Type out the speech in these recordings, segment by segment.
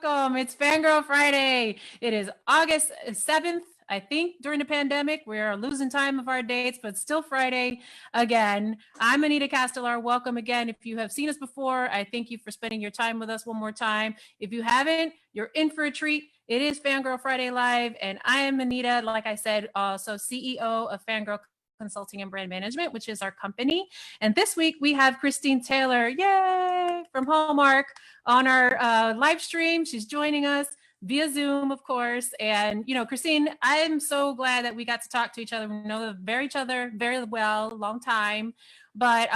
Welcome. It's Fangirl Friday. It is August 7th. I think during the pandemic, we're losing time of our dates, but still Friday again. I'm Anita Castellar. Welcome again. If you have seen us before, I thank you for spending your time with us one more time. If you haven't, you're in for a treat. It is Fangirl Friday Live, and I am Anita, like I said, also CEO of Fangirl Consulting and Brand Management, which is our company. And this week we have Christine Taylor, yay, from Hallmark on our live stream. She's joining us via Zoom, of course. And, Christine, I'm so glad that we got to talk to each other. We know each other very well, long time. But,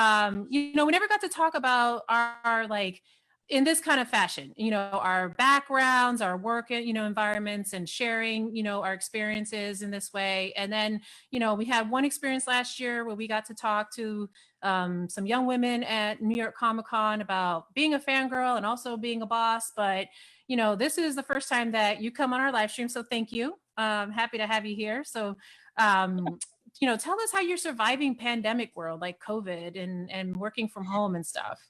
we never got to talk about our like, in this kind of fashion, our backgrounds, our work, environments, and sharing, our experiences in this way. And then, we had one experience last year where we got to talk to some young women at New York Comic Con about being a fangirl and also being a boss. But, this is the first time that you come on our live stream. So thank you. Happy to have you here. So, tell us how you're surviving pandemic world like COVID and working from home and stuff.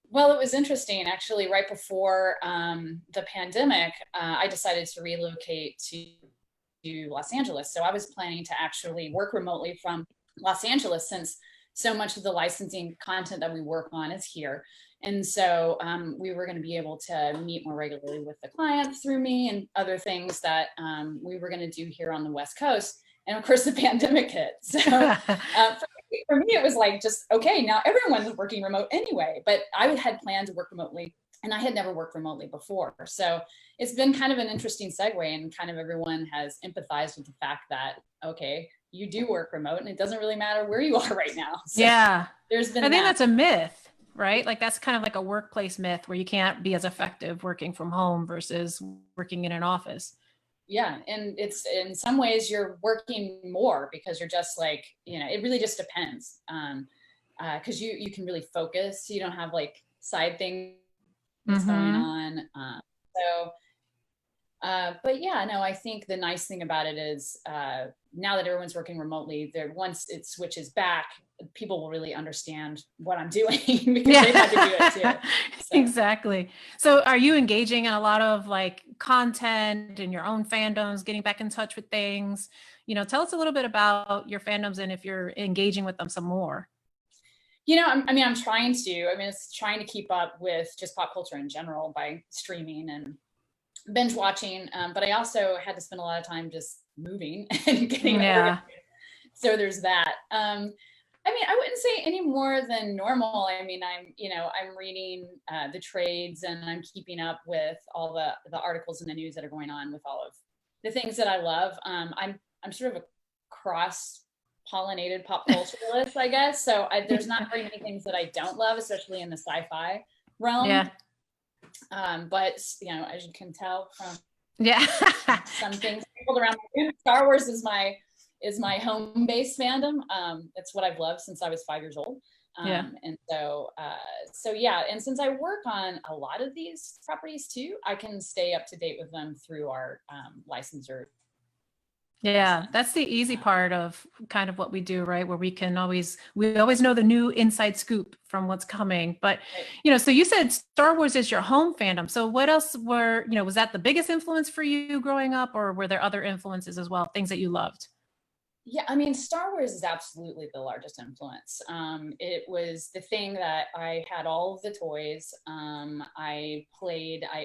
Well, it was interesting. Actually, right before the pandemic, I decided to relocate to Los Angeles. So I was planning to actually work remotely from Los Angeles, since so much of the licensing content that we work on is here. And so we were going to be able to meet more regularly with the clients through me and other things that we were going to do here on the West Coast. And of course, the pandemic hit. So for me, it was like, just, okay, now everyone's working remote anyway, but I had planned to work remotely and I had never worked remotely before. So it's been kind of an interesting segue, and kind of everyone has empathized with the fact that, okay, you do work remote and it doesn't really matter where you are right now. So yeah. There's been I think that's a myth, right? Like that's kind of like a workplace myth where you can't be as effective working from home versus working in an office. Yeah. And it's, in some ways you're working more because you're just like, it really just depends. Cause you can really focus. You don't have like side things going on. But yeah, no, I think the nice thing about it is now that everyone's working remotely, once it switches back, people will really understand what I'm doing because they've had to do it too. So. Exactly. So are you engaging in a lot of like content in your own fandoms, getting back in touch with things? Tell us a little bit about your fandoms and if you're engaging with them some more. I'm trying to. It's trying to keep up with just pop culture in general by streaming and binge watching, but I also had to spend a lot of time just moving and getting organized. So there's that. I wouldn't say any more than normal. I'm reading the trades, and I'm keeping up with all the articles in the news that are going on with all of the things that I love. I'm sort of a cross-pollinated pop culturalist, I guess. So there's not very many things that I don't love, especially in the sci-fi realm. Yeah. But as you can tell from some things around, Star Wars is my home base fandom. It's what I've loved since I was 5 years old. And so yeah. And since I work on a lot of these properties too, I can stay up to date with them through our licensor. Yeah, that's the easy part of kind of what we do, right? Where we always know the new inside scoop from what's coming. But, so you said Star Wars is your home fandom. So what else was that the biggest influence for you growing up, or were there other influences as well, things that you loved? Yeah, Star Wars is absolutely the largest influence. It was the thing that I had all of the toys. I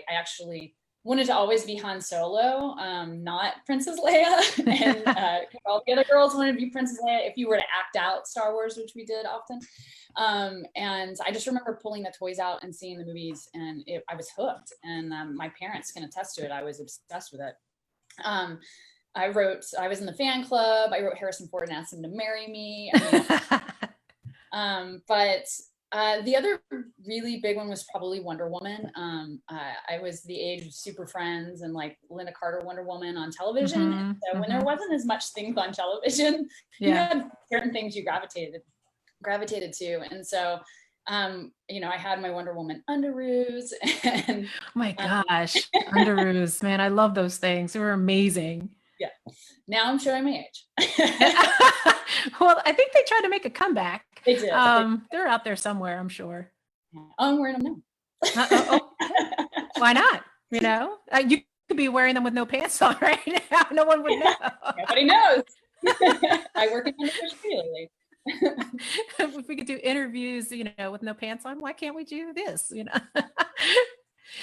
actually wanted to always be Han Solo, not Princess Leia. And all the other girls wanted to be Princess Leia if you were to act out Star Wars, which we did often. And I just remember pulling the toys out and seeing the movies, and I was hooked. And my parents can attest to it. I was obsessed with it. I was in the fan club. I wrote Harrison Ford and asked him to marry me. But the other really big one was probably Wonder Woman. I was the age of Super Friends and like Linda Carter Wonder Woman on television. And so when there wasn't as much things on television, you had certain things you gravitated to. And so, I had my Wonder Woman underoos. And, oh my gosh, underoos, man, I love those things. They were amazing. Yeah. Now I'm showing my age. Well, I think they tried to make a comeback. They did. They're out there somewhere, I'm sure. I'm wearing them now. Why not? You could be wearing them with no pants on right now. No one would know. Nobody knows. I work in regularly. If we could do interviews, with no pants on, why can't we do this?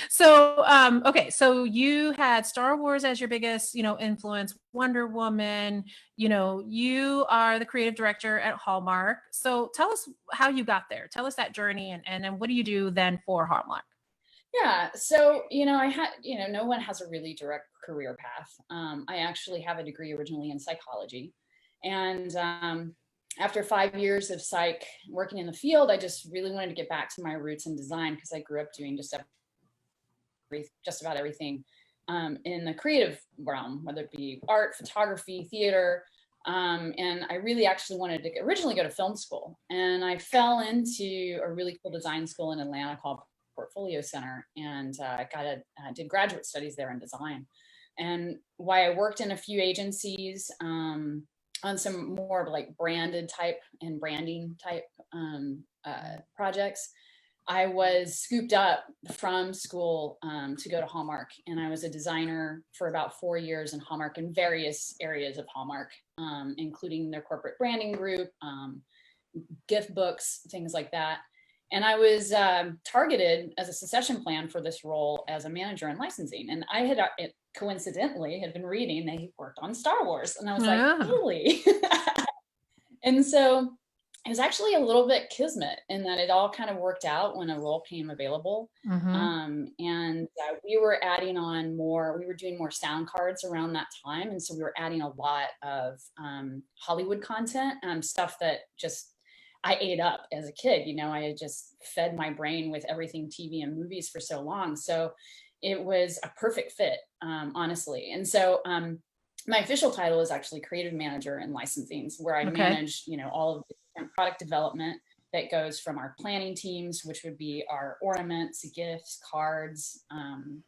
So, okay. So you had Star Wars as your biggest, influence, Wonder Woman, you are the creative director at Hallmark. So tell us how you got there. Tell us that journey and then what do you do then for Hallmark? Yeah. So, I had, no one has a really direct career path. I actually have a degree originally in psychology. And after 5 years of psych working in the field, I just really wanted to get back to my roots in design because I grew up doing just about everything in the creative realm, whether it be art, photography, theater. And I really actually wanted to originally go to film school. And I fell into a really cool design school in Atlanta called Portfolio Center, and did graduate studies there in design. And why I worked in a few agencies on some more like branded type and branding type projects, I was scooped up from school to go to Hallmark, and I was a designer for about 4 years in Hallmark in various areas of Hallmark, including their corporate branding group, gift books, things like that. And I was targeted as a succession plan for this role as a manager in licensing. And I had coincidentally had been reading they worked on Star Wars. And I was like, really? And so it was actually a little bit kismet in that it all kind of worked out when a role came available. And we were adding on more, we were doing more sound cards around that time. And so we were adding a lot of Hollywood content, stuff that just I ate up as a kid. I had just fed my brain with everything TV and movies for so long. So it was a perfect fit, honestly. And so my official title is actually creative manager in licensing, where I manage, all of the different product development that goes from our planning teams, which would be our ornaments, gifts, cards,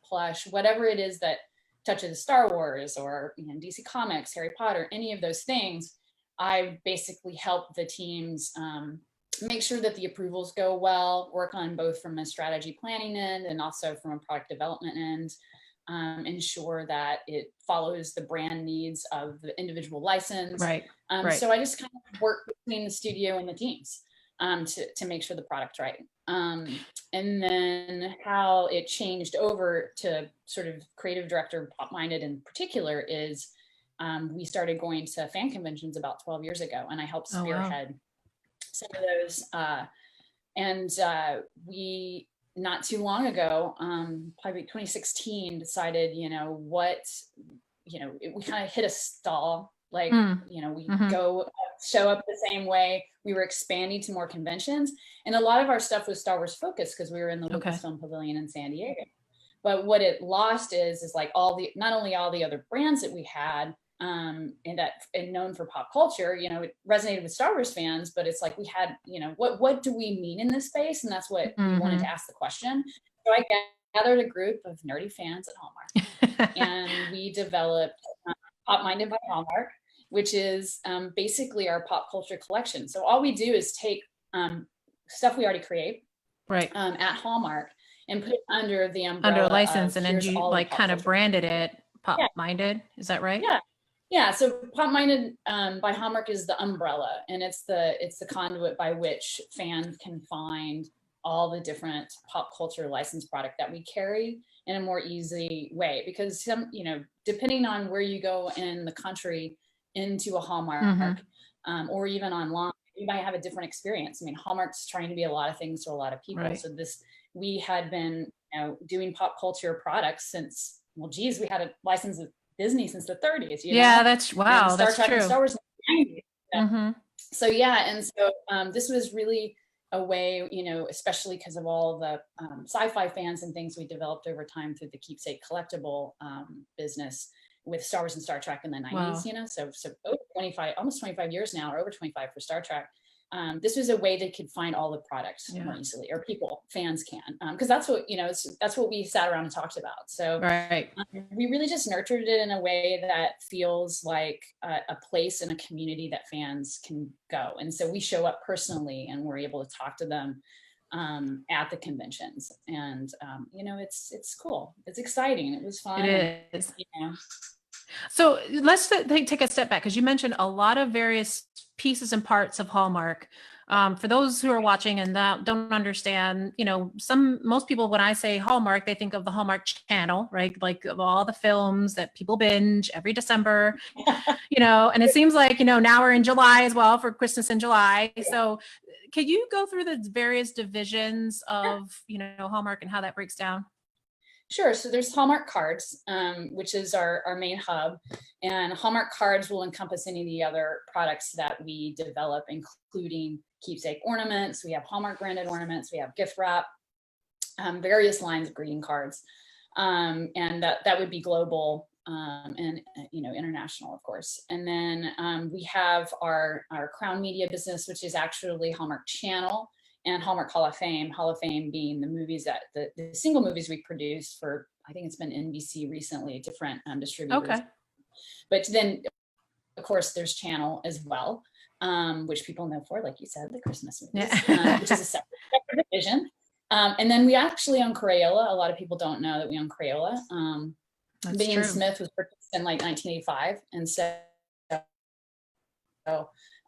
plush, whatever it is that touches Star Wars or DC Comics, Harry Potter, any of those things. I basically help the teams make sure that the approvals go well, work on both from a strategy planning end and also from a product development end, ensure that it follows the brand needs of the individual license. Right. So I just kind of work between the studio and the teams to make sure the product's right. And then how it changed over to sort of creative director, PopMinded in particular, is we started going to fan conventions about 12 years ago, and I helped spearhead some of those. We, not too long ago, probably 2016, decided, we kind of hit a stall. Like, we go show up the same way. We were expanding to more conventions, and a lot of our stuff was Star Wars focused because we were in the Lucasfilm Pavilion in San Diego. But what it lost is like not only all the other brands that we had, and known for pop culture, it resonated with Star Wars fans, but it's like we had, what do we mean in this space? And that's what we wanted to ask the question. So I gathered a group of nerdy fans at Hallmark, and we developed PopMinded by Hallmark, which is basically our pop culture collection. So all we do is take stuff we already create at Hallmark and put it under the umbrella, under license, and then you like kind of branded it PopMinded. Is that right? Yeah. So PopMinded by Hallmark is the umbrella, and it's the conduit by which fans can find all the different pop culture licensed product that we carry in a more easy way. Because depending on where you go in the country into a Hallmark or even online, you might have a different experience. I mean, Hallmark's trying to be a lot of things to a lot of people. So we had been doing pop culture products since, we had a license with Disney since the 30s. That's wow. And Star Trek true. and Star Wars in the 90s. So and so this was really a way, especially because of all the sci-fi fans and things we developed over time through the Keepsake collectible business with Star Wars and Star Trek in the 90s. So over 25, almost 25 years now, or over 25 for Star Trek. This was a way they could find all the products more easily, or fans can, because that's what, that's what we sat around and talked about. So we really just nurtured it in a way that feels like a place in a community that fans can go. And so we show up personally, and we're able to talk to them at the conventions. And, it's cool. It's exciting. It was fun. It is. So let's take a step back, because you mentioned a lot of various pieces and parts of Hallmark. For those who are watching and don't understand, most people, when I say Hallmark, they think of the Hallmark Channel, right? Like of all the films that people binge every December, and it seems like, now we're in July as well for Christmas in July. So can you go through the various divisions of, Hallmark and how that breaks down? Sure. So there's Hallmark Cards, which is our main hub, and Hallmark Cards will encompass any of the other products that we develop, including keepsake ornaments. We have Hallmark branded ornaments. We have gift wrap, various lines of greeting cards, and that would be global and international, of course. And then we have our Crown Media business, which is actually Hallmark Channel, and Hallmark Hall of Fame being the movies that the single movies we produce for, I think it's been NBC recently, different distributors. Okay. But then, of course, there's Channel as well, which people know for, like you said, the Christmas movies, which is a separate division. And then we actually own Crayola. A lot of people don't know that we own Crayola. Bean Smith was purchased in like 1985. And so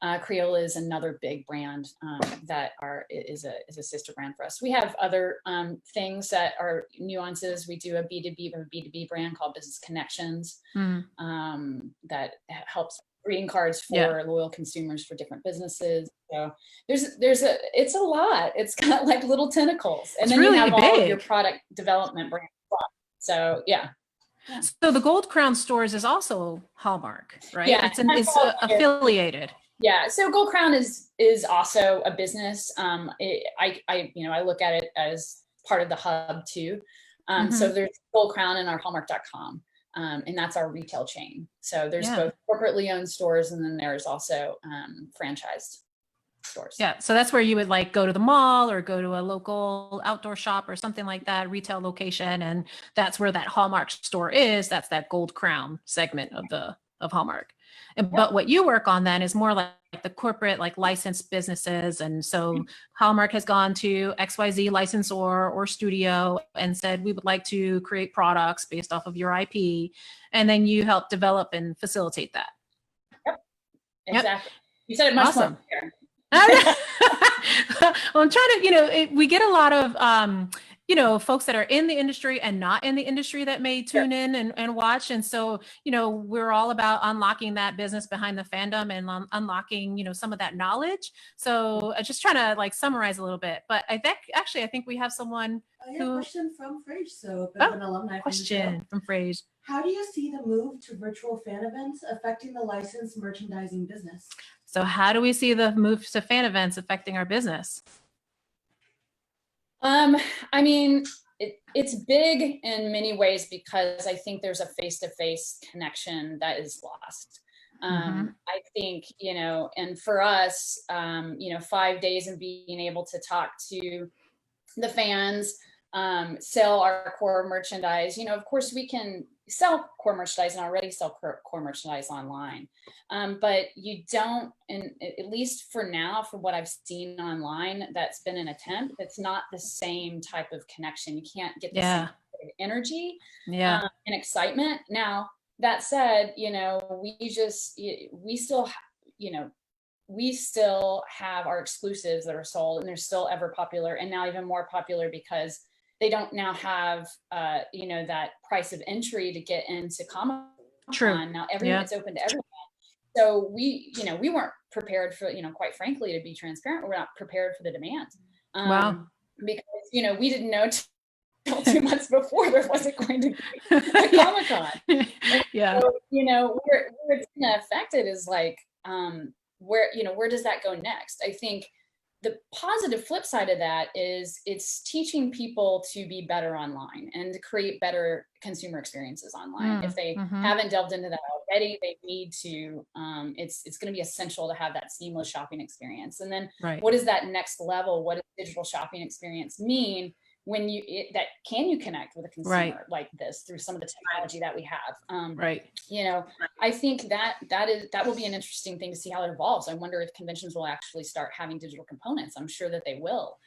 Crayola is another big brand that is a sister brand for us. We have other things that are nuances. We do a B2B brand called Business Connections that helps greeting cards for loyal consumers for different businesses. So it's a lot. It's got like little tentacles, and then really you have all of your product development brands. So yeah. So the Gold Crown Stores is also Hallmark, right? Yeah, it's affiliated. Yeah, so Gold Crown is also a business. I look at it as part of the hub too. So there's Gold Crown and our Hallmark.com, and that's our retail chain. So there's both corporately owned stores, and then there's also franchised stores. Yeah, so that's where you would like go to the mall or go to a local outdoor shop or something like that, retail location, and that's where that Hallmark store is. That's that Gold Crown segment of Hallmark. But what you work on then is more like the corporate, like licensed businesses. And so Hallmark has gone to XYZ licensor or studio and said, we would like to create products based off of your IP. And then you help develop and facilitate that. Yep, exactly. You said it much more clear. Well, I'm trying to, we get a lot of, folks that are in the industry and not in the industry that may tune in and watch. And so, we're all about unlocking that business behind the fandom and unlocking, some of that knowledge. So just trying to like summarize a little bit, but I think we have someone question from Frage. So an alumni question from Frage. How do you see the move to virtual fan events affecting the licensed merchandising business? So how do we see the move to fan events affecting our business? I mean, it's big in many ways because I think there's a face-to-face connection that is lost. I think, and for us, 5 days of being able to talk to the fans, sell our core merchandise, of course we can sell core merchandise and already sell core merchandise online. But you don't, and at least for now, from what I've seen online, that's been an attempt. It's not the same type of connection. You can't get the same energy and excitement. Now, that said, we still have our exclusives that are sold, and they're still ever popular, and now even more popular because they don't now have, that price of entry to get into Comic-Con. True. Now it's open to everyone. So we weren't prepared for, quite frankly, to be transparent, we're not prepared for the demand. Wow. Because, we didn't know till 2 months before there wasn't going to be a Comic-Con. So, where it's gonna affect it is like, where does that go next? I think the positive flip side of that is it's teaching people to be better online and to create better consumer experiences online. If they haven't delved into that already, they need to. It's going to be essential to have that seamless shopping experience. And then what is that next level? What does digital shopping experience mean? When can you connect with a consumer like this through some of the technology that we have? I think that will be an interesting thing to see how it evolves. I wonder if conventions will actually start having digital components. I'm sure that they will.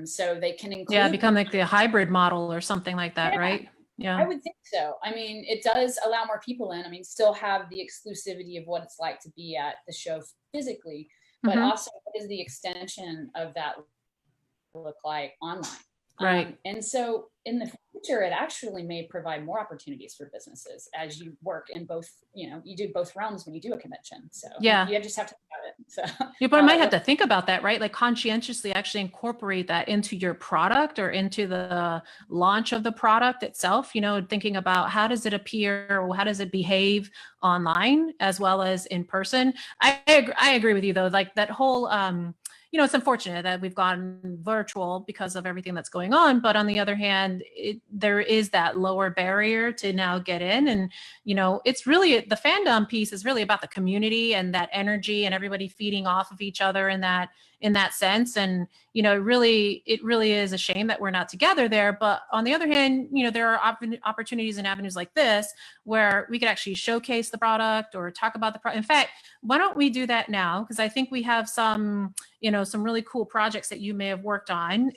So they can include. Yeah, become like the hybrid model or something like that, Yeah, right? Yeah. I would think so. I mean, it does allow more people in. I mean, still have the exclusivity of what it's like to be at the show physically, but Mhm. also what is the extension of that look like online? Right. And so in the future, it actually may provide more opportunities for businesses as you work in both, you do both realms when you do a convention. So Yeah. you just have to think about it. So You but might have to think about that, right? Like conscientiously actually incorporate that into your product or into the launch of the product itself, thinking about how does it appear or how does it behave online as well as in person. I agree with you though, like that whole, it's unfortunate that we've gone virtual because of everything that's going on. But on the other hand, there is that lower barrier to now get in. And, it's really the fandom piece is really about the community and that energy and everybody feeding off of each other in that sense. And, it really is a shame that we're not together there. But on the other hand, there are opportunities and avenues like this where we could actually showcase the product or talk about the product. In fact, why don't we do that now? Because I think we have some really cool projects that you may have worked on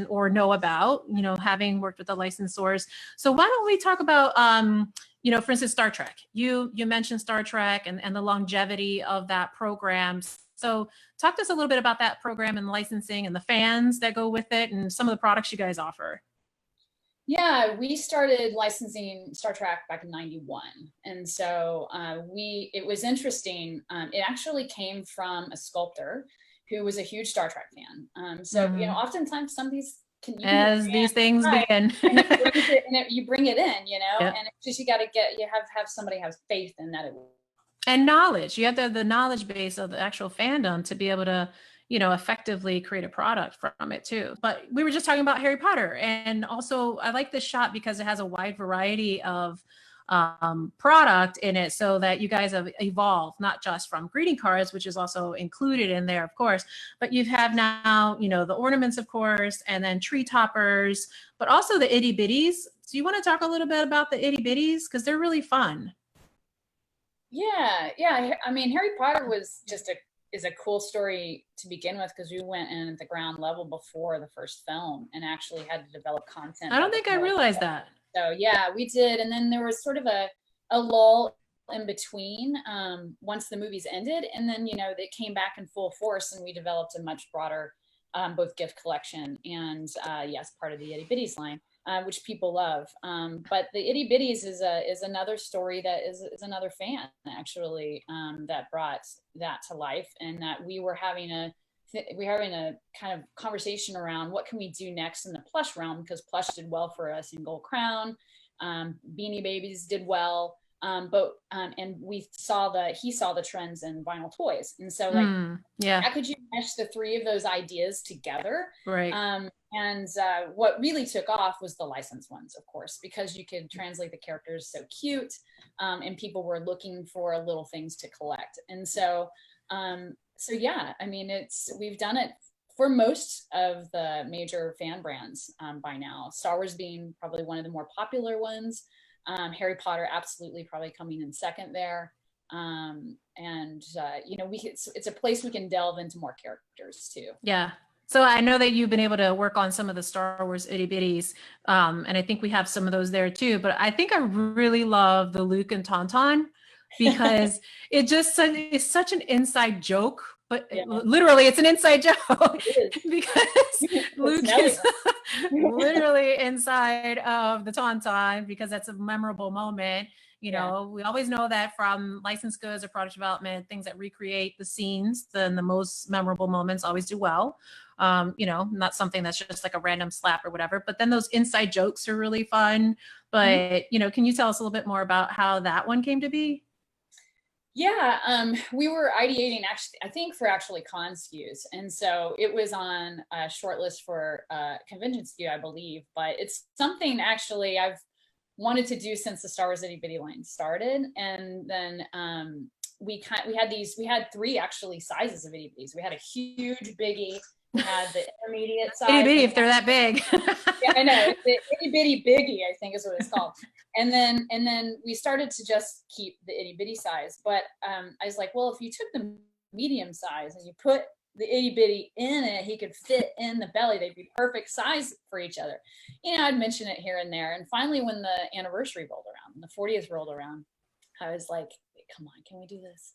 or know about, having worked with the licensors. So why don't we talk about, for instance, Star Trek. You mentioned Star Trek and the longevity of that program. So talk to us a little bit about that program and licensing and the fans that go with it and some of the products you guys offer. Yeah, we started licensing Star Trek back in '91. And so it was interesting. It actually came from a sculptor who was a huge Star Trek fan. Oftentimes some of these as these things begin. And you bring it in, Yep. and it's just, you have somebody have faith in that. And knowledge. You have to have the knowledge base of the actual fandom to be able to, effectively create a product from it too. But we were just talking about Harry Potter. And also I like this shot because it has a wide variety of product in it so that you guys have evolved, not just from greeting cards, which is also included in there, of course, but you have now, the ornaments, of course, and then tree toppers, but also the itty bitties. So you want to talk a little bit about the itty bitties because they're really fun. Yeah. I mean, Harry Potter is a cool story to begin with because we went in at the ground level before the first film and actually had to develop content. I don't think I realized that. So yeah, we did. And then there was sort of a lull in between once the movies ended. And then, they came back in full force and we developed a much broader both gift collection and yes, part of the Itty Bitties line. Which people love. But the Itty Bitties is another story that is another fan actually that brought that to life, and that we were having a kind of conversation around what can we do next in the plush realm, because plush did well for us in Gold Crown, Beanie Babies did well, and he saw the trends in vinyl toys, and so how could you mesh the three of those ideas together? Right. And what really took off was the licensed ones, of course, because you could translate the characters so cute, and people were looking for little things to collect. And so yeah, I mean, we've done it for most of the major fan brands by now. Star Wars being probably one of the more popular ones. Harry Potter absolutely probably coming in second there. It's a place we can delve into more characters too. Yeah. So I know that you've been able to work on some of the Star Wars itty bitties, and I think we have some of those there too. But I think I really love the Luke and Tauntaun because it's such an inside joke, but literally it's an inside joke because Luke is literally inside of the Tauntaun because that's a memorable moment. We always know that from licensed goods or product development, things that recreate the scenes, then the most memorable moments always do well. Not something that's just like a random slap or whatever, but then those inside jokes are really fun. But, can you tell us a little bit more about how that one came to be? Yeah, we were ideating for con SKUs. And so it was on a short list for convention SKU, I believe, but it's something actually I've wanted to do since the Star Wars Itty Bitty line started. And then we had three actually sizes of itty bitties. We had a huge biggie, we had the intermediate size. Itty bitty if they're that big. Yeah, I know. The itty bitty biggie, I think is what it's called. And then we started to just keep the itty bitty size. But I was like, well, if you took the medium size and you put the itty bitty in it, he could fit in the belly. They'd be perfect size for each other. I'd mention it here and there. And finally, when the anniversary rolled around, when the 40th rolled around, I was like, come on, can we do this?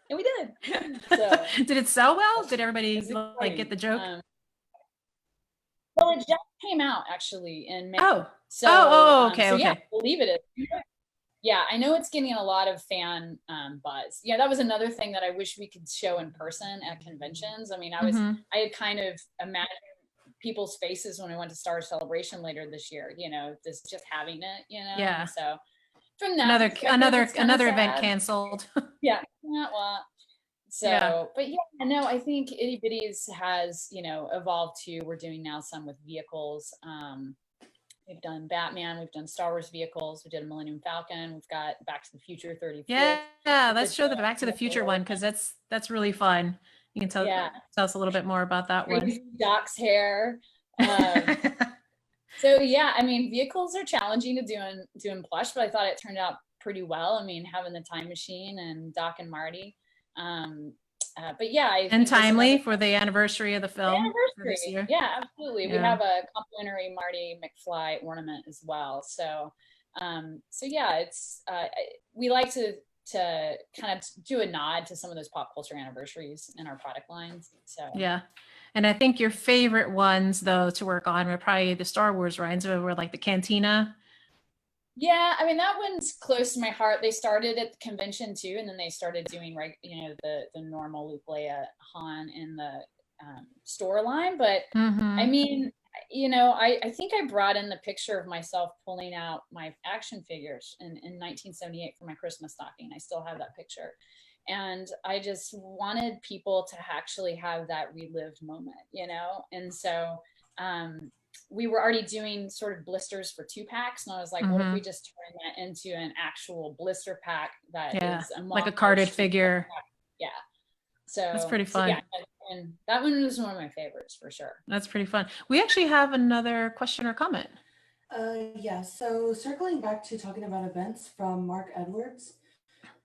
And we did. So did it sell well? Did everybody like get the joke? Well, it just came out actually in May. Oh, okay, so okay. yeah, believe it is. Yeah, I know it's getting a lot of fan buzz. Yeah, that was another thing that I wish we could show in person at conventions. I mean, I had kind of imagined people's faces when we went to Star Celebration later this year, this just having it, Yeah. And so from that another event canceled. Yeah. Well, so, yeah. But yeah, no, I think Itty Bitties has, evolved too. We're doing now some with vehicles. We've done Batman, we've done Star Wars vehicles, we did a Millennium Falcon, we've got Back to the Future 35th. Yeah, let's show the Back to the Future one, because that's really fun. You can tell us a little bit more about that one. Doc's hair. So yeah, I mean, vehicles are challenging to do in plush, but I thought it turned out pretty well. I mean, having the time machine and Doc and Marty. But yeah, and timely for the anniversary of the film. This year. Yeah, absolutely. Yeah. We have a complimentary Marty McFly ornament as well. So, yeah, it's we like to kind of do a nod to some of those pop culture anniversaries in our product lines. So yeah, and I think your favorite ones though to work on were probably the Star Wars lines, were like the Cantina. Yeah, I mean, that one's close to my heart. They started at the convention too, and then they started doing the normal Luke, Leia, Han in the store line. But I mean, I think I brought in the picture of myself pulling out my action figures in 1978 for my Christmas stocking. I still have that picture. And I just wanted people to actually have that relived moment, And so we were already doing sort of blisters for 2-packs. And I was like, what if we just turn that into an actual blister pack that is like a carded figure? Yeah. So that's pretty fun. Yeah, and that one was one of my favorites for sure. That's pretty fun. We actually have another question or comment. Yeah, so circling back to talking about events from Mark Edwards,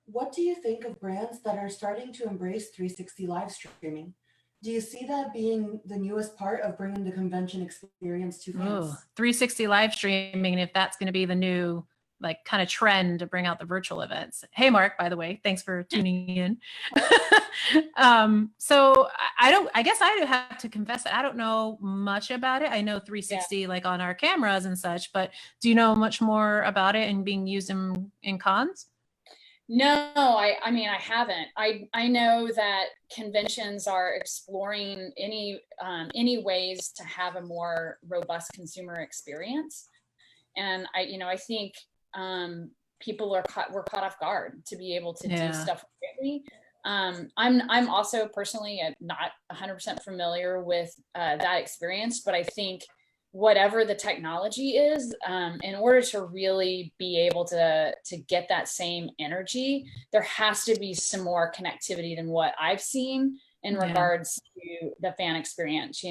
what do you think of brands that are starting to embrace 360 live streaming? Do you see that being the newest part of bringing the convention experience to fans? 360 live streaming, if that's going to be the new kind of trend to bring out the virtual events. Hey, Mark, by the way, thanks for tuning in. So I guess I have to confess that I don't know much about it. I know 360 on our cameras and such, but do you know much more about it and being used in cons? No, I mean, I haven't. I know that conventions are exploring any ways to have a more robust consumer experience. And I think people were caught off guard to be able to do stuff quickly. I'm also personally not 100% familiar with that experience, but I think whatever the technology is, in order to really be able to get that same energy, there has to be some more connectivity than what I've seen in regards to the fan experience,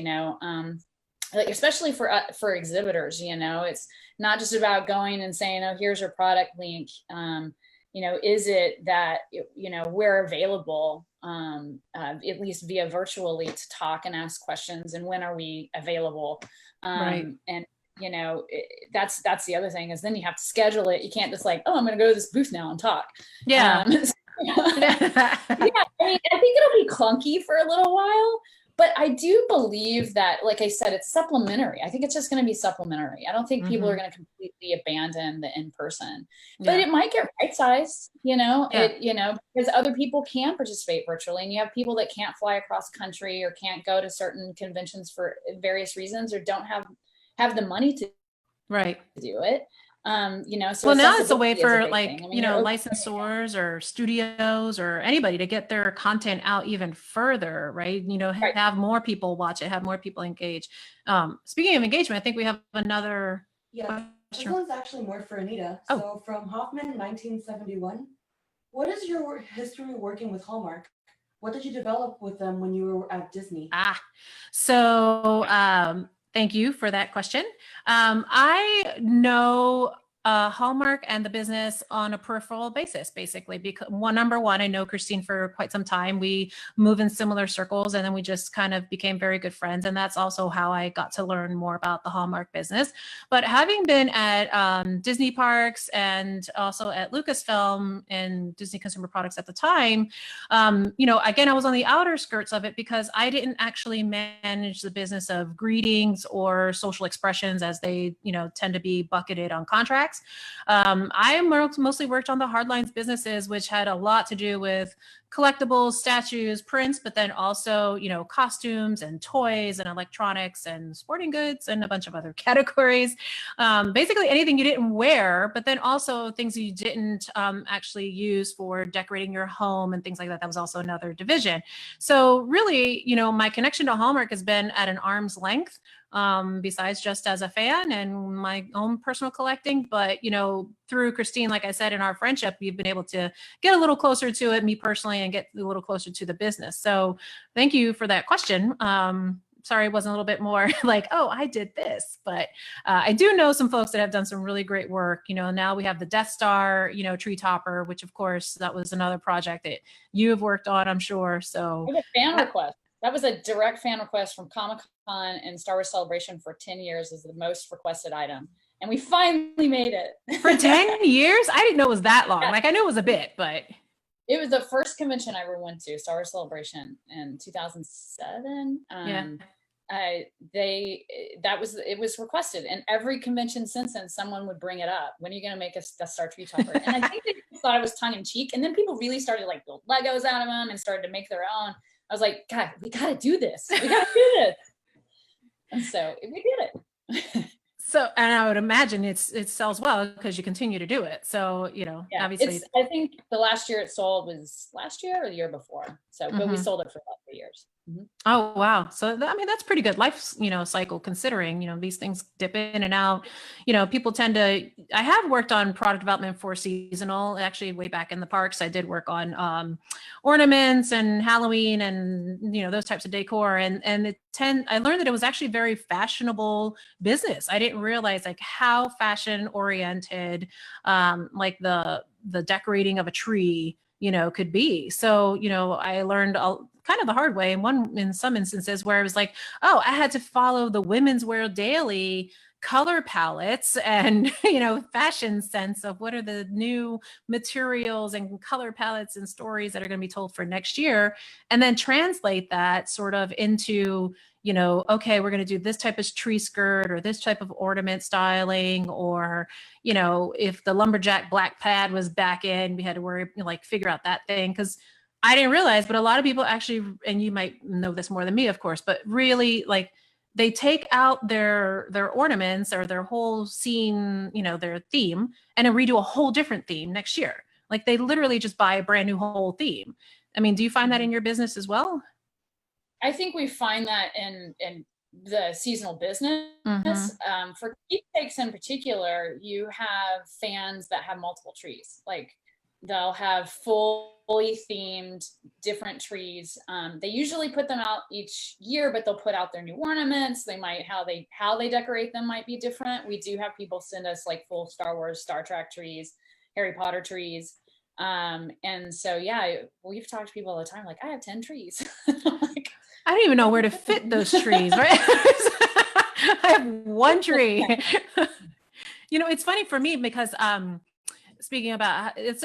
especially for exhibitors, it's not just about going and saying, oh, here's your product link. Is it that, we're available, at least via virtually, to talk and ask questions, and when are we available? Right. And, that's the other thing, is then you have to schedule it. You can't just I'm going to go to this booth now and talk. Yeah. Yeah, I mean, I think it'll be clunky for a little while, but I do believe that, like I said, it's supplementary. I think it's just going to be supplementary. I don't think people are going to completely abandon the in-person, but it might get right-sized, because other people can participate virtually, and you have people that can't fly across country or can't go to certain conventions for various reasons, or don't have the money to do it. So now it's a way for licensors or studios or anybody to get their content out even further, right? Have more people watch it, have more people engage. Speaking of engagement, I think we have another. Yeah, this one's actually more for Anita. So from Hoffman 1971, what is your history working with Hallmark? What did you develop with them when you were at Disney? So thank you for that question. I know Hallmark and the business on a peripheral basis, basically. Because number one, I know Christine for quite some time. We move in similar circles, and then we just kind of became very good friends. And that's also how I got to learn more about the Hallmark business. But having been at Disney parks and also at Lucasfilm and Disney Consumer Products at the time, again, I was on the outer skirts of it because I didn't actually manage the business of greetings or social expressions as they, tend to be bucketed on contracts. I mostly worked on the hardlines businesses, which had a lot to do with collectibles, statues, prints, but then also, costumes and toys and electronics and sporting goods and a bunch of other categories. Basically anything you didn't wear, but then also things you didn't actually use for decorating your home and things like that. That was also another division. So really, my connection to Hallmark has been at an arm's length. Besides just as a fan and my own personal collecting. But, through Christine, like I said, in our friendship, we've been able to get a little closer to it, me personally, and get a little closer to the business. So thank you for that question. Sorry, it wasn't a little bit more like, oh, I did this, but I do know some folks that have done some really great work. Now we have the Death Star, tree topper, which of course, that was another project that you have worked on, I'm sure. So a fan request. That was a direct fan request from Comic-Con and Star Wars Celebration for 10 years is the most requested item. And we finally made it. For 10 years? I didn't know it was that long. Yeah. Like I knew it was a bit, but. It was the first convention I ever went to, Star Wars Celebration in 2007. It was requested, and every convention since then, someone would bring it up. When are you going to make a Death Star tree topper? And I think they thought it was tongue in cheek. And then people really started to build Legos out of them and started to make their own. I was like, God, we got to do this. We got to do this. And so we did it. So, and I would imagine it sells well because you continue to do it. So, obviously. I think the last year it sold was last year or the year before. So, but we sold it for about 3 years. Mm-hmm. Oh, wow. So, that's pretty good life, cycle considering, these things dip in and out. People tend to, I have worked on product development for seasonal, actually way back in the parks. I did work on ornaments and Halloween and, those types of decor. And I learned that it was actually very fashionable business. I didn't realize how fashion oriented, the decorating of a tree, could be. So, I learned kind of the hard way in some instances where it was like, oh, I had to follow the Women's Wear Daily color palettes and, fashion sense of what are the new materials and color palettes and stories that are going to be told for next year. And then translate that sort of into, okay, we're going to do this type of tree skirt or this type of ornament styling, or, if the lumberjack black pad was back in, we had to figure out that thing. Cause I didn't realize, but a lot of people actually, and you might know this more than me, of course, but really they take out their ornaments or their whole scene, their theme, and then redo a whole different theme next year. They literally just buy a brand new whole theme. I mean, do you find that in your business as well? I think we find that in the seasonal business. Mm-hmm. For keepsakes in particular, you have fans that have multiple trees. They'll have fully themed different trees. They usually put them out each year, but they'll put out their new ornaments. They might, how they decorate them might be different. We do have people send us full Star Wars, Star Trek trees, Harry Potter trees. And so, yeah, we've talked to people all the time. I have 10 trees. I don't even know where to fit those trees, right? I have one tree. It's funny for me because, speaking about it's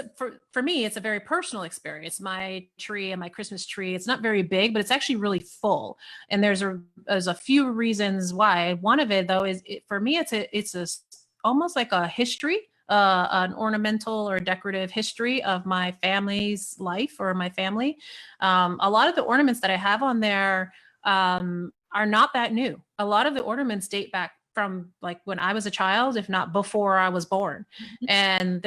for me, it's a very personal experience. My tree and my Christmas tree, it's not very big, but it's actually really full. And there's a few reasons why. One of it though is for me, it's almost like a history, an ornamental or decorative history of my family's life or my family. A lot of the ornaments that I have on there are not that new. A lot of the ornaments date back from when I was a child, if not before I was born. And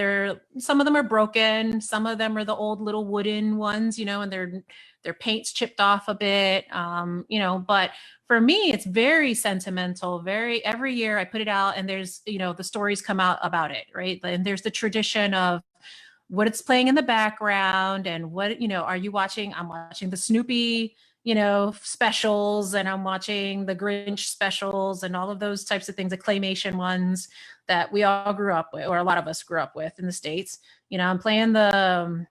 some of them are broken. Some of them are the old little wooden ones, and their paint's chipped off a bit, but for me, it's very sentimental. Every year I put it out and there's, the stories come out about it. Right. And there's the tradition of what it's playing in the background and what, are you watching? I'm watching the Snoopy specials, and I'm watching the Grinch specials and all of those types of things, the claymation ones that we all grew up with, or a lot of us grew up with in the States. I'm playing the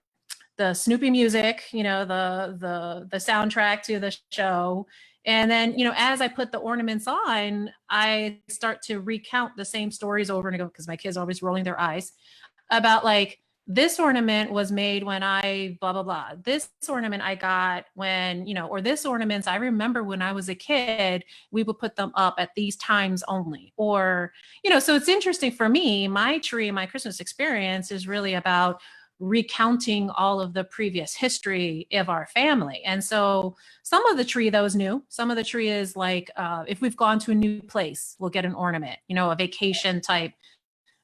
Snoopy music, the soundtrack to the show. And then, as I put the ornaments on, I start to recount the same stories over and over, because my kids are always rolling their eyes about, like, this ornament was made when I blah, blah, blah. This ornament I got when, or this ornaments I remember when I was a kid, we would put them up at these times only. Or, so it's interesting for me, my tree, my Christmas experience is really about recounting all of the previous history of our family. And so some of the tree, though, is new. Some of the tree is like, if we've gone to a new place, we'll get an ornament, a vacation type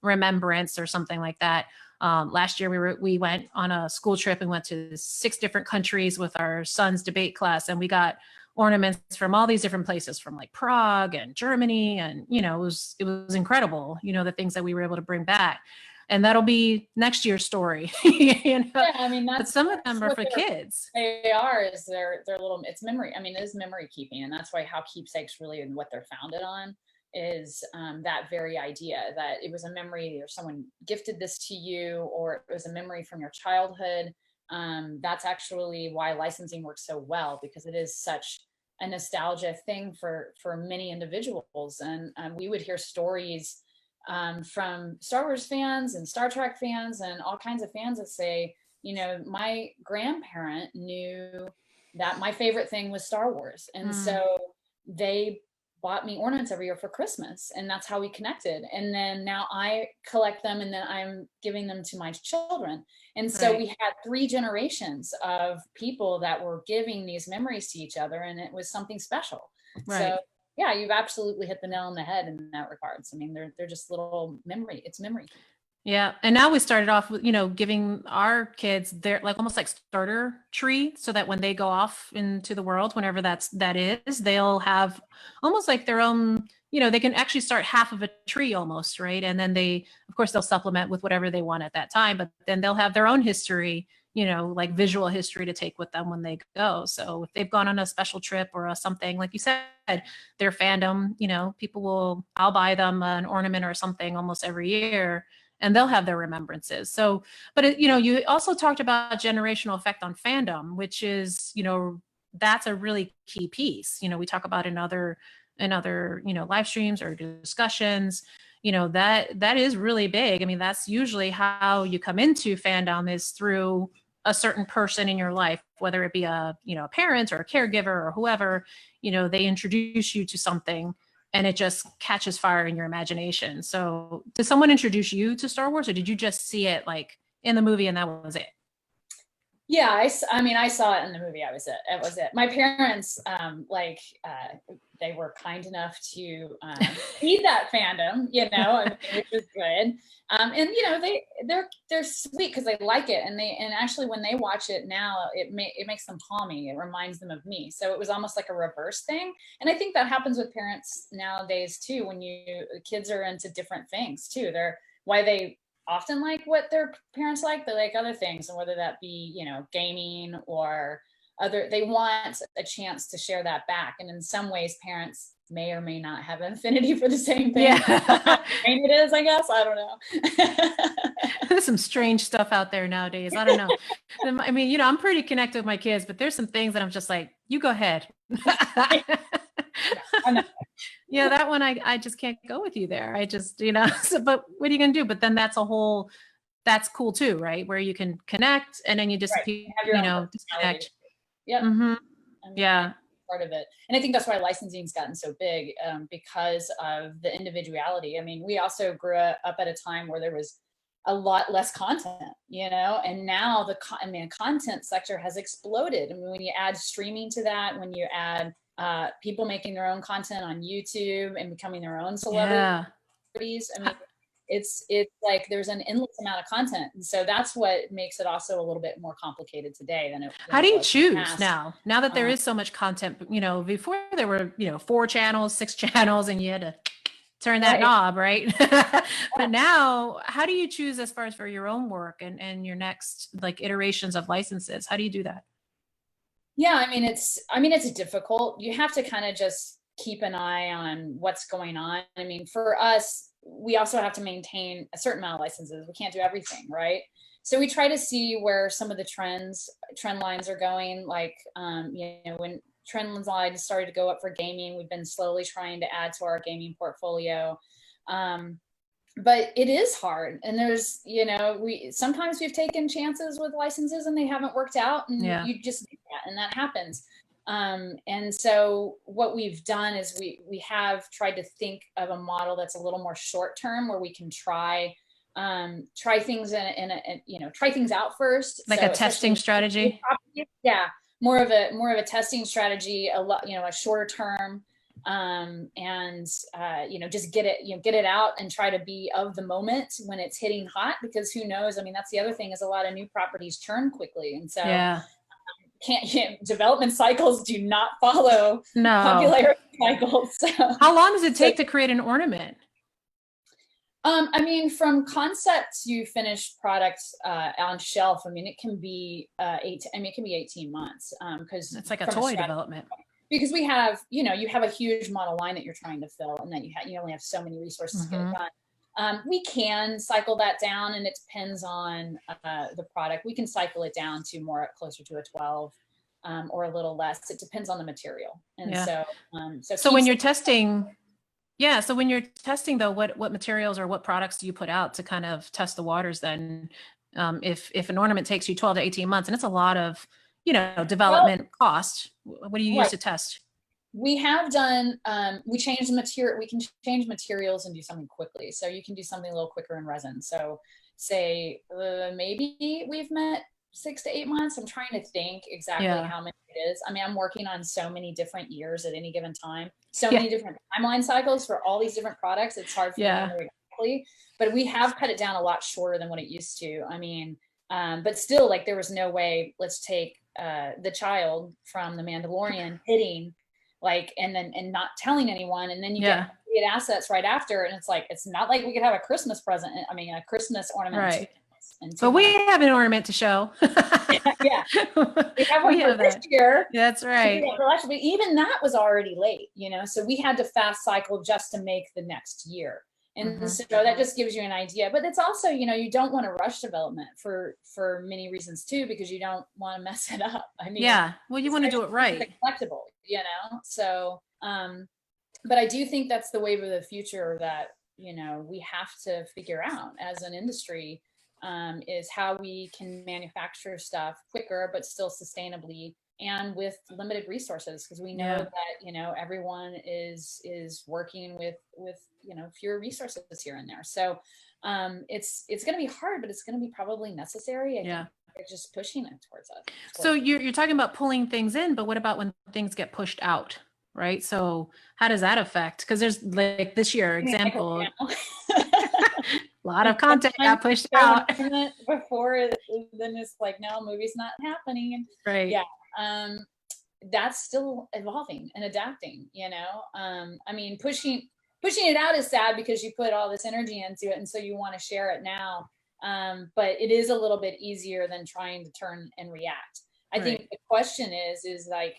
remembrance or something like that. Last year we went on a school trip and went to 6 different countries with our son's debate class, and we got ornaments from all these different places, from like Prague and Germany, and it was incredible, the things that we were able to bring back. And that'll be next year's story. Yeah, I mean, but some of them are for kids. They are, is they're little, it's memory. I mean, it is memory keeping, and that's why how keepsakes really, and what they're founded on, is that very idea that it was a memory, or someone gifted this to you, or it was a memory from your childhood. That's actually why licensing works so well, because it is such a nostalgia thing for many individuals. And we would hear stories from Star Wars fans and Star Trek fans and all kinds of fans that say, my grandparent knew that my favorite thing was Star Wars. And so they bought me ornaments every year for Christmas, and that's how we connected. And then now I collect them, and then I'm giving them to my children. And so we had 3 generations of people that were giving these memories to each other, and it was something special. So yeah, you've absolutely hit the nail on the head in that regards. I mean, they're just little memory. It's memory. Yeah. And now we started off with, giving our kids their, like, almost like starter tree, so that when they go off into the world, whenever that is, they'll have almost like their own, they can actually start half of a tree almost, right? And then of course, they'll supplement with whatever they want at that time, but then they'll have their own history, like visual history to take with them when they go. So if they've gone on a special trip or something, like you said, their fandom, I'll buy them an ornament or something almost every year, and they'll have their remembrances. So, but you also talked about generational effect on fandom, which is, that's a really key piece. We talk about in other, live streams or discussions, that is really big. I mean, that's usually how you come into fandom, is through a certain person in your life, whether it be a parent or a caregiver or whoever, they introduce you to something, and it just catches fire in your imagination. So did someone introduce you to Star Wars, or did you just see it like in the movie and that was it? Yeah, I mean, I saw it in the movie. It was it. My parents, they were kind enough to feed that fandom, which was good. And they're sweet because they like it, and actually when they watch it now, it makes them call me. It reminds them of me. So it was almost like a reverse thing. And I think that happens with parents nowadays too. When kids are into different things too. Why they often like what their parents like, they like other things, and whether that be gaming or other, they want a chance to share that back. And in some ways, parents may or may not have an affinity for the same thing. Yeah. It is, I guess. I don't know. There's some strange stuff out there nowadays. I don't know. I mean, I'm pretty connected with my kids, but there's some things that I'm just like, you go ahead. Yeah, that one I just can't go with you there. I just, so, but what are you gonna do? But then that's cool too, right? Where you can connect, and then you just disconnect. Yeah. Mm-hmm. Yeah. Part of it. And I think that's why licensing's gotten so big, because of the individuality. I mean, we also grew up at a time where there was a lot less content, and now the content sector has exploded. I mean, when you add streaming to that, when you add people making their own content on YouTube and becoming their own celebrities, I mean, it's like there's an endless amount of content, and so that's what makes it also a little bit more complicated today than it. How do you choose now that there is so much content? Before there were 4 channels, 6 channels, and you had to turn that knob, right? But now, how do you choose as far as for your own work and your next like iterations of licenses? How do you do that? Yeah, I mean, it's difficult. You have to kind of just keep an eye on what's going on. I mean, for us, we also have to maintain a certain amount of licenses. We can't do everything, right? So we try to see where some of the trend lines are going. Like, when trend lines started to go up for gaming, we've been slowly trying to add to our gaming portfolio. Um, but it is hard, and there's we sometimes we've taken chances with licenses and they haven't worked out, and Yeah. you just do that, and that happens. And so what we've done is we have tried to think of a model that's a little more short term, where we can try things try things out first, Like so a testing strategy. yeah, more of a testing strategy, a shorter term, and just get it out and try to be of the moment when it's hitting hot, because who knows, I mean, that's the other thing, is a lot of new properties churn quickly, and so Yeah. development cycles do not follow No. popularity cycles. So How long does it take to create an ornament? I mean, from concept to finished product on shelf, I mean, it can be it can be 18 months, because It's like a toy development. because we have, you have a huge model line that you're trying to fill, and then you only have so many resources to get it done. We can cycle that down, and it depends on the product. We can cycle it down to closer to a 12, or a little less. It depends on the material. And so when you're testing, though, what materials or what products do you put out to kind of test the waters then? If an ornament takes you 12 to 18 months, and it's a lot of development cost, what do you use to test? We have done, we changed the material. We can change materials and do something quickly. So you can do something a little quicker in resin. So say maybe we've met 6 to 8 months. I'm trying to think exactly how many it is. I mean, I'm working on so many different years at any given time, so many different timeline cycles for all these different products. It's hard for me to remember exactly, but we have cut it down a lot shorter than what it used to. I mean, but still, like, there was no way, let's take the child from The Mandalorian hitting, and not telling anyone, and then you get assets right after, and it's like, it's not like we could have a Christmas present, I mean, a Christmas ornament, right? But we have an ornament to show. Yeah, we have one for this year. That's right. But even that was already late, so we had to fast cycle just to make the next year. And so that just gives you an idea. But it's also, you don't want to rush development for many reasons too, because you don't want to mess it up. I mean, well, you want to do it right. Collectible, so but I do think that's the wave of the future that we have to figure out as an industry, is how we can manufacture stuff quicker but still sustainably and with limited resources, because we know that everyone is working with fewer resources here and there. So it's going to be hard, but it's going to be probably necessary. I think they're just pushing it towards us. So you're talking about pulling things in, but what about when things get pushed out, right? So how does that affect? Because there's, like, this year example, a lot of content got pushed out before, then it's like, no, movie's not happening. Right. That's still evolving and adapting, I mean, pushing it out is sad because you put all this energy into it, and so you want to share it now, but it is a little bit easier than trying to turn and react. I think the question is like,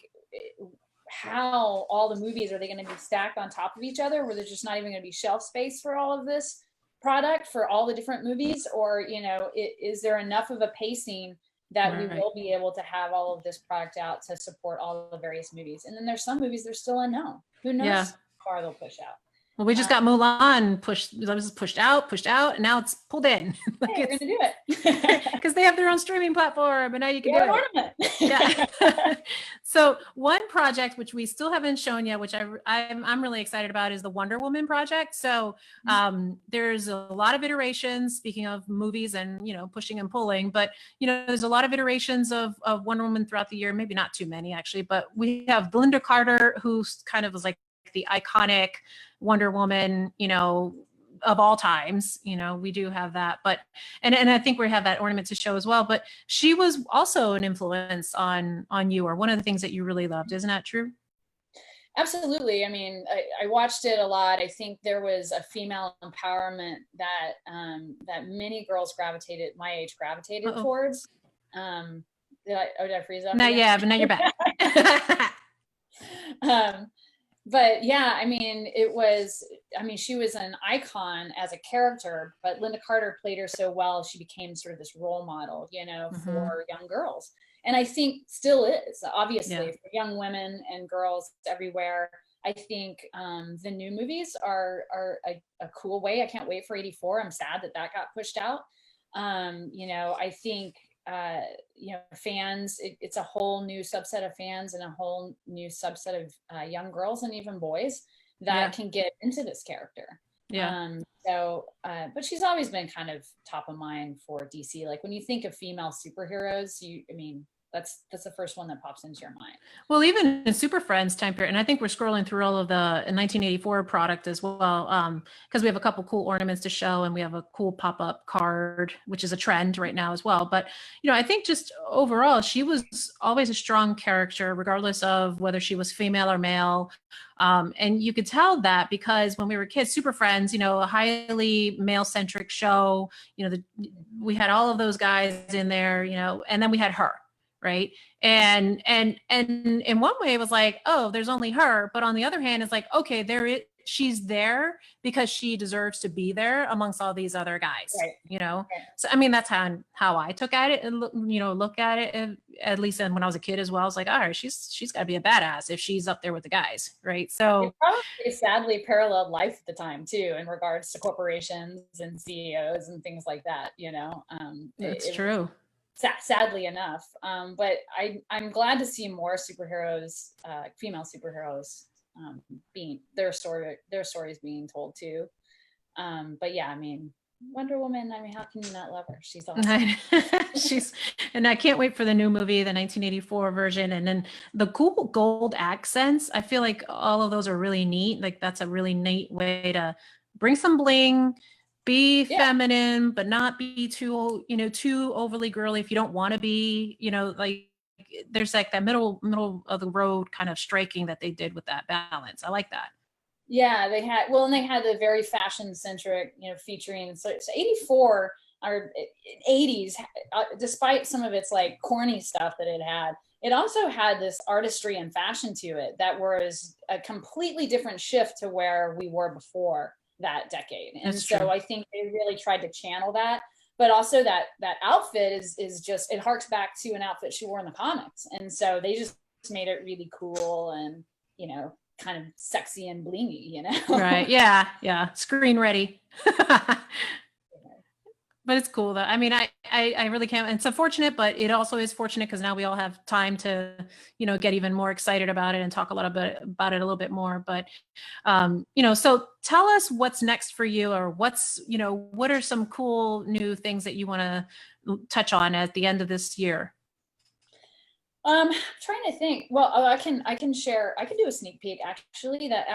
how all the movies, are they going to be stacked on top of each other, where there's just not even going to be shelf space for all of this product for all the different movies? Or is there enough of a pacing that we will be able to have all of this product out to support all the various movies? And then there's some movies they're still unknown. Who knows how far they'll push out. Well, we just got Mulan pushed out, and now it's pulled in. Like, we're gonna do it because they have their own streaming platform, and now you can do it. So one project which we still haven't shown yet, which I'm really excited about, is the Wonder Woman project. So there's a lot of iterations. Speaking of movies and pushing and pulling, but there's a lot of iterations of Wonder Woman throughout the year. Maybe not too many actually, but we have Linda Carter, who's kind of was like the iconic Wonder Woman, of all times. We do have that, but and I think we have that ornament to show as well. But she was also an influence on you, or one of the things that you really loved. Isn't that true? Absolutely. I mean, I watched it a lot. I think there was a female empowerment that that many girls my age gravitated towards. did I freeze up? Not again? yet, but now you're back. But yeah, I mean, she was an icon as a character, but Linda Carter played her so well, she became sort of this role model, for young girls. And I think still is, obviously, for young women and girls everywhere. I think the new movies are a cool way. I can't wait for 84. I'm sad that got pushed out. I think fans, it's a whole new subset of fans and a whole new subset of young girls and even boys that can get into this character. But she's always been kind of top of mind for DC. Like when you think of female superheroes, that's the first one that pops into your mind. Well, even in Super Friends time period, and I think we're scrolling through all of the 1984 product as well, because we have a couple cool ornaments to show, and we have a cool pop-up card, which is a trend right now as well. But I think just overall, she was always a strong character, regardless of whether she was female or male. And you could tell that because when we were kids, Super Friends, a highly male-centric show, we had all of those guys in there, and then we had her. Right. And in one way it was like, oh, there's only her. But on the other hand, it's like, okay, she's there because she deserves to be there amongst all these other guys, Right. So, that's how I took at it and look at it, at least when I was a kid as well. I was like, all right, she's gotta be a badass if she's up there with the guys. Right. So it probably sadly paralleled life at the time too, in regards to corporations and CEOs and things like that, It's true. Sadly enough, but I'm glad to see more superheroes, female superheroes, being their stories being told too. But yeah, Wonder Woman, how can you not love her? She's awesome. And I can't wait for the new movie, the 1984 version, and then the cool gold accents. I feel like all of those are really neat. Like that's a really neat way to bring some bling. Be feminine, but not be too overly girly if you don't want to be, like there's like that middle of the road kind of striking that they did with that balance. I like that. Yeah, they had the very fashion centric, featuring, so 84 or 80s, despite some of its like corny stuff that it also had this artistry and fashion to it that was a completely different shift to where we were before that decade. And That's so true. I think they really tried to channel that, but also that outfit is just, it harks back to an outfit she wore in the comics. And so they just made it really cool and, kind of sexy and blingy, Right. Yeah. Screen ready. But it's cool though. I really can't. It's unfortunate, but it also is fortunate because now we all have time to, get even more excited about it and talk a lot about it a little bit more. But, so tell us what's next for you, or what are some cool new things that you want to touch on at the end of this year? I'm trying to think. Well, I can share. I can do a sneak peek that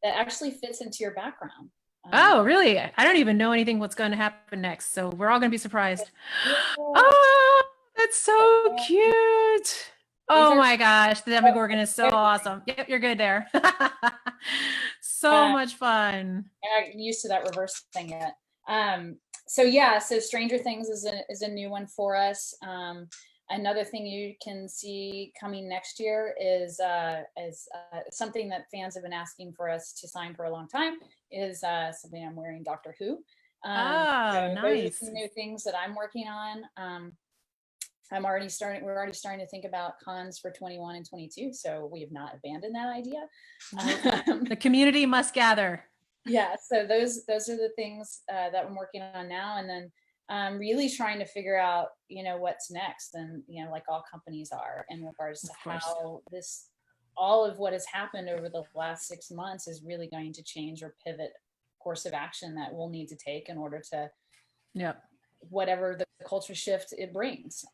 actually fits into your background. Oh, really? I don't even know anything what's going to happen next. So we're all going to be surprised. Yeah. Oh, that's so cute. Oh my gosh. The Demogorgon is so awesome. Yep, you're good there. So much fun. I'm used to that reverse thing yet. So Stranger Things is a new one for us. Another thing you can see coming next year is something that fans have been asking for us to sign for a long time, is something I'm wearing, Doctor Who. So nice. Those are some new things that I'm working on. We're already starting to think about cons for 21 and 22. So we have not abandoned that idea. The community must gather. Yeah. So those are the things that I'm working on now. And then really trying to figure out, what's next, and, like all companies are, in regards to how all of what has happened over the last 6 months is really going to change or pivot course of action that we'll need to take in order to, whatever the culture shift it brings.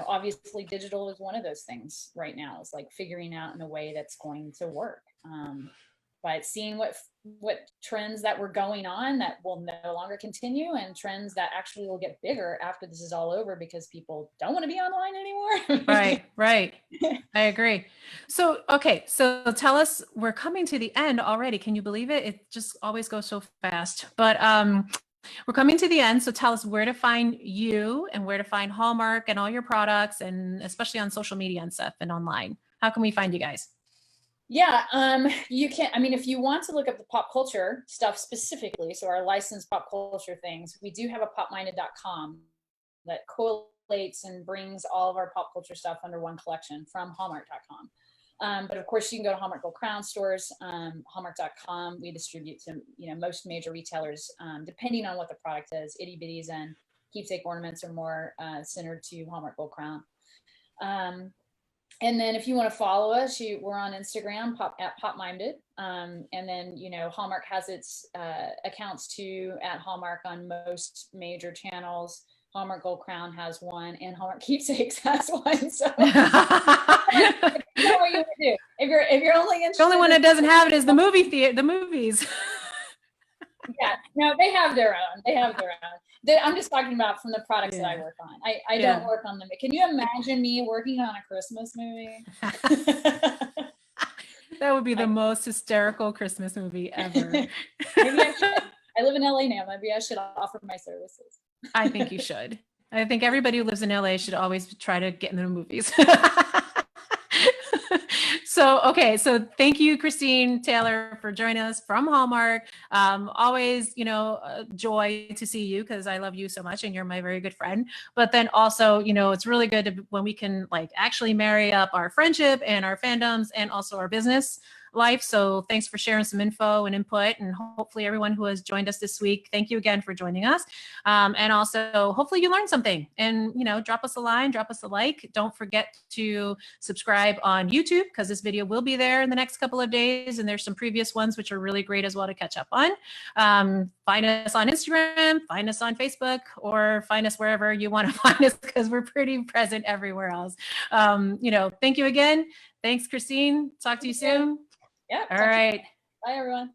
Obviously digital is one of those things right now. It's like figuring out in a way that's going to work. But seeing what trends that were going on that will no longer continue, and trends that actually will get bigger after this is all over, because people don't want to be online anymore. Right. I agree. So tell us, we're coming to the end already. Can you believe it? It just always goes so fast. But we're coming to the end. So tell us where to find you and where to find Hallmark and all your products, and especially on social media and stuff and online. How can we find you guys? Yeah, you can, I mean, if you want to look up the pop culture stuff specifically, so our licensed pop culture things, we do have a popminded.com that collates and brings all of our pop culture stuff under one collection from hallmark.com. But of course, you can go to Hallmark Gold Crown stores, hallmark.com. We distribute to, most major retailers, depending on what the product is. Itty bitties and keepsake ornaments are more centered to Hallmark Gold Crown. And then if you want to follow us, we're on Instagram at PopMinded. And then, Hallmark has its accounts too at Hallmark on most major channels. Hallmark Gold Crown has one, and Hallmark Keepsakes has one. So you know what you would do if you're only interested. The only one that doesn't have it is the movies. Yeah, no, they have their own. I'm just talking about from the products that I work on. I don't work on them. Can you imagine me working on a Christmas movie? That would be the most hysterical Christmas movie ever. Maybe I should. I live in LA now. Maybe I should offer my services. I think you should. I think everybody who lives in LA should always try to get in the movies. So thank you, Christine Taylor, for joining us from Hallmark. Always, joy to see you because I love you so much and you're my very good friend. But then also, it's really good when we can actually marry up our friendship and our fandoms and also our business life. So thanks for sharing some info and input, and hopefully everyone who has joined us this week, thank you again for joining us. And also hopefully you learned something, and drop us a line, drop us a like. Don't forget to subscribe on YouTube because this video will be there in the next couple of days, and there's some previous ones which are really great as well to catch up on. Find us on Instagram, find us on Facebook, or find us wherever you want to find us because we're pretty present everywhere else. Thank you again. Thanks, Christine. Talk to you soon. Yeah. All right. Bye, everyone.